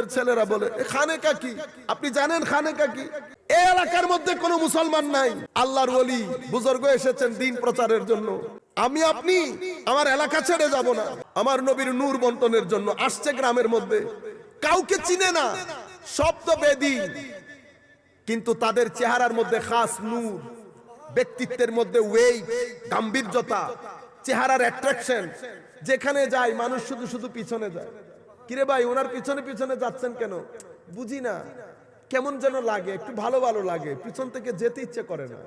ধর্মের ছেলেরা বলে খানেকা কি, আপনি জানেন খানেকা কি? এই এলাকার মধ্যে কোনো মুসলমান নাই, আল্লাহর ওলি বুজুর্গ এসেছেন দিন প্রচারের জন্য। আমি আপনি আমার এলাকা ছেড়ে যাব না, আমার নবীর নূর বন্টনের জন্য আসছে গ্রামের মধ্যে। কাউকে চিনে না, শব্দ বেদী, কিন্তু তাদের চেহারার মধ্যে খাস নূর, ব্যক্তিত্বের মধ্যে ওয়েট, গাম্ভীর্যতা, চেহারার অ্যাট্রাকশন। যেখানে যায় মানুষ শুধু শুধু পিছনে যায়। কিরে ভাই, ওনার পিছনে পিছনে যাচ্ছেন কেন? বুঝি না, কেমন যেন লাগে, একটু ভালো ভালো লাগে, পিছন থেকে যেতে ইচ্ছে করে না।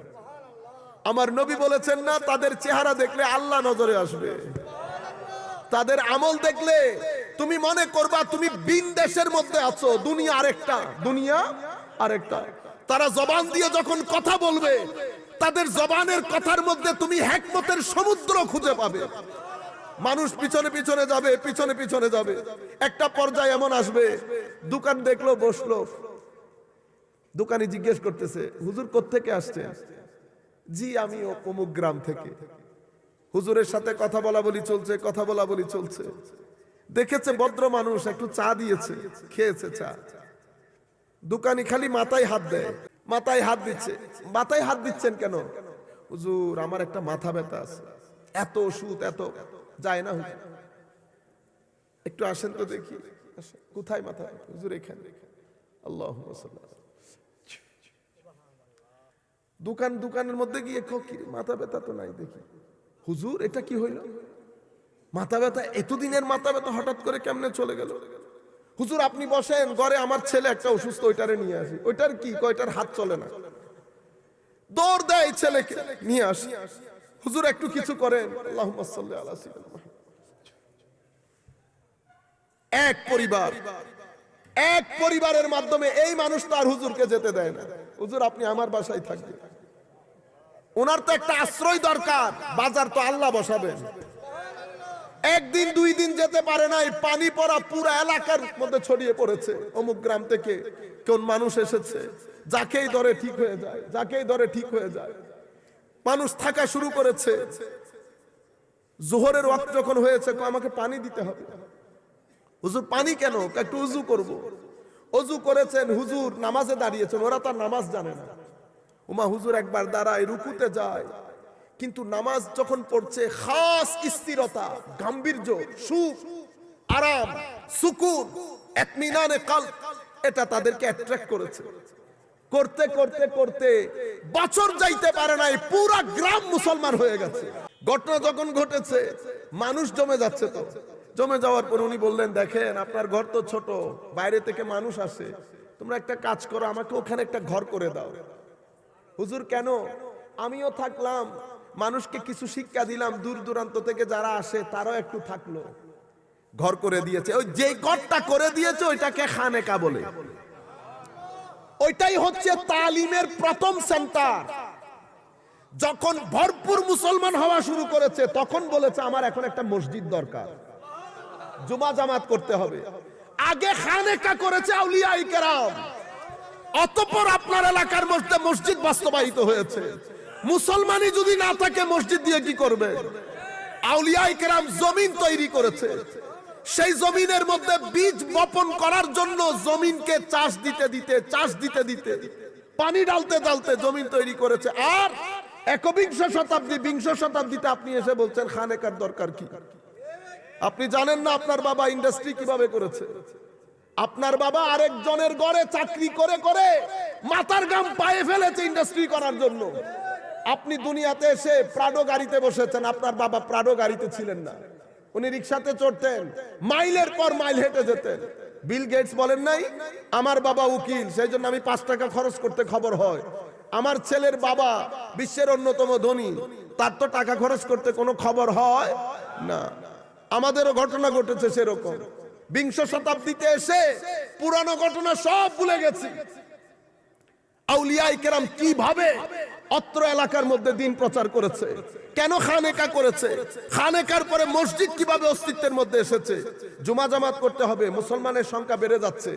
আমার নবী বলেছেন না, তাদের চেহারা দেখলে আল্লাহ নজরে আসবে, তাদের আমল দেখলে তুমি মনে করবা তুমি বিন দেশের মধ্যে আছো, দুনিয়া আরেকটা, দুনিয়া আরেকটা। তারা জবান দিয়ে যখন কথা বলবে, তাদের জবানের কথার মধ্যে তুমি হিকমতের সমুদ্র খুঁজে পাবে। মানুষ পিছনে পিছনে যাবে, পিছনে পিছনে যাবে। একটা পর্যায়ে এমন আসবে, দোকান দেখলো, বসলো, দোকানি জিজ্ঞেস করতেছে, হুজুর কোত্থেকে আসছে? জি আমি অমুক গ্রাম থেকে। হুজুরের সাথে কথা বলা বলি চলছে, কথা বলা বলি চলছে। দেখেছে ভদ্র মানুষ, একটু চা দিয়েছে, খেয়েছে চা। দোকানি খালি মাথায় হাত দেয়, মাথায় হাত দিচ্ছে। মাথায় হাত দিচ্ছেন কেন? হুজুর আমার একটা মাথা ব্যথা আছে, এত ওষুধ, এত যায় না হুজুর, একটু আসেন তো দেখি। কোথায় মাথা ব্যথা? হুজুর এখানে। আল্লাহুম্মা সাল্লি। দোকানের মধ্যে গিয়ে মাথা ব্যথা তো নাই দেখি। হুজুর এটা কি হইল? মাথা ব্যথা, এতদিনের মাথা ব্যথা হঠাৎ করে কেমনে চলে গেল? হুজুর আপনি বসেন, ঘরে আমার ছেলে একটা অসুস্থ, ওইটারে নিয়ে আসি। ওইটার কি? কয়টার হাত চলে না, দৌড় দেয় ছেলেকে নিয়ে আসি। হুজুর একটু কিছু করেন। আল্লাহুম্মা সাল্লি আলা সাইয়্যিদিনা মুহাম্মদ। এক পরিবারের মাধ্যমে এই মানুষটা আর হুজুরকে যেতে দেয় না। হুজুর আপনি আমার বাসায় থাকবেন। ওনার তো একটা আশ্রয় দরকার, বাজার তো আল্লাহ বসাবেন। একদিন দুই দিন যেতে পারে নাই, পানি পড়া পুরো এলাকার মধ্যে ছড়িয়ে পড়েছে। অমুক গ্রাম থেকে কোন মানুষ এসেছে, যাকেই ধরে ঠিক হয়ে যায়, যাকেই ধরে ঠিক হয়ে যায়। মানুষ থাকা শুরু করেছে। জোহরের ওয়াক্ত যখন হয়েছে, আমাকে পানি দিতে হবে। হুজুর পানি কেন? একটু উজু করব। অজু করেছেন, হুজুর নামাজে দাঁড়িয়েছেন, ওরা তার নামাজ জানে না। উমা হুজুর একবার দাঁড়ায়, রুকুতে যায়, কিন্তু নামাজ যখন পড়ছে খাস স্থিরতা, গাম্ভীর্য, সুখ, আরাম, সুকুন, ইতমিনানে কলব, এটা তাদেরকে অ্যাট্রাক্ট করেছে। করতে করতে করতে বছর যাইতে পারে নাই, পুরা গ্রাম মুসলমান হয়ে গেছে। ঘটনা যখন ঘটেছে, মানুষ জমে যাচ্ছে। তো জমে যাওয়ার পর উনি বললেন, দেখেন আপনার ঘর তো ছোট, বাইরে থেকে মানুষ আসে, তোমরা একটা কাজ করো, আমাকে ওখানে একটা ঘর করে দাও। হুজুর কেন? আমিও থাকলাম, মানুষকে কিছু শিক্ষা দিলাম, দূর দূরান্ত থেকে যারা আসে তারাও একটু থাকলো। ঘর করে দিয়েছে। ওই যে ঘরটা করে দিয়েছে ওইটাকে খানেকা বলে। ওইটাই হচ্ছে তালিমের প্রথম সেন্টার। যখন ভরপুর মুসলমান হওয়া শুরু করেছে, তখন বলেছে আমার এখন একটা মসজিদ দরকার, জুমা জামাত করতে হবে। আগে খানেকা করেছে আউলিয়ায়ে কেরাম, অতঃপর আপনার এলাকার মধ্যে মসজিদ বাস্তবায়িত হয়েছে। মুসলমানই যদি না থাকে, মসজিদ দিয়ে কি করবে? আউলিয়ায়ে কেরাম জমিন তৈরি করেছে, সেই জমিনের মধ্যে বীজ বপন করার জন্য জমিনকে চাষ দিতে দিতে, চাষ দিতে দিতে, পানি ডালতে ডালতে জমিন তৈরি করেছে। আর একবিংশ শতাব্দী, বিংশ শতাব্দীতে আপনি এসে বলছেন খানেকার দরকার কি? আপনি জানেন না আপনার বাবা ইন্ডাস্ট্রি কিভাবে করেছে? আপনার বাবা আরেকজনের ঘরে চাকরি করে করে মাথার ঘাম পায়ে ফেলেছে ইন্ডাস্ট্রি করার জন্য। আপনি দুনিয়াতে এসে প্রাডো গাড়িতে বসেছেন, আপনার বাবা প্রাডো গাড়িতে ছিলেন না, উনি রিক্সাতে চড়তেন, মাইলের পর মাইল হেঁটে যেতেন। বিল গেটস বলেন নাই আমার বাবা উকিল, সেই জন্য আমি 5 টাকা খরচ করতে খবর হয়। আমার ছেলের বাবা বিশ্বের অন্যতম ধনী, তার তো টাকা খরচ করতে কোনো খবর হয় না। আমাদেরও ঘটনা ঘটেছে সেরকম। বিংশ শতাব্দীতে এসে পুরানো ঘটনা সব ভুলে গেছি। আউলিয়ায়ে কেরাম কিভাবে অত্র এলাকার মধ্যে দিন প্রচার করেছে, কেন খানেকা করেছে, খানেকার পরে মসজিদ কিভাবে অস্তিত্বের মধ্যে এসেছে। জুমা জামাত করতে হবে, মুসলমানের সংখ্যা বেড়ে যাচ্ছে।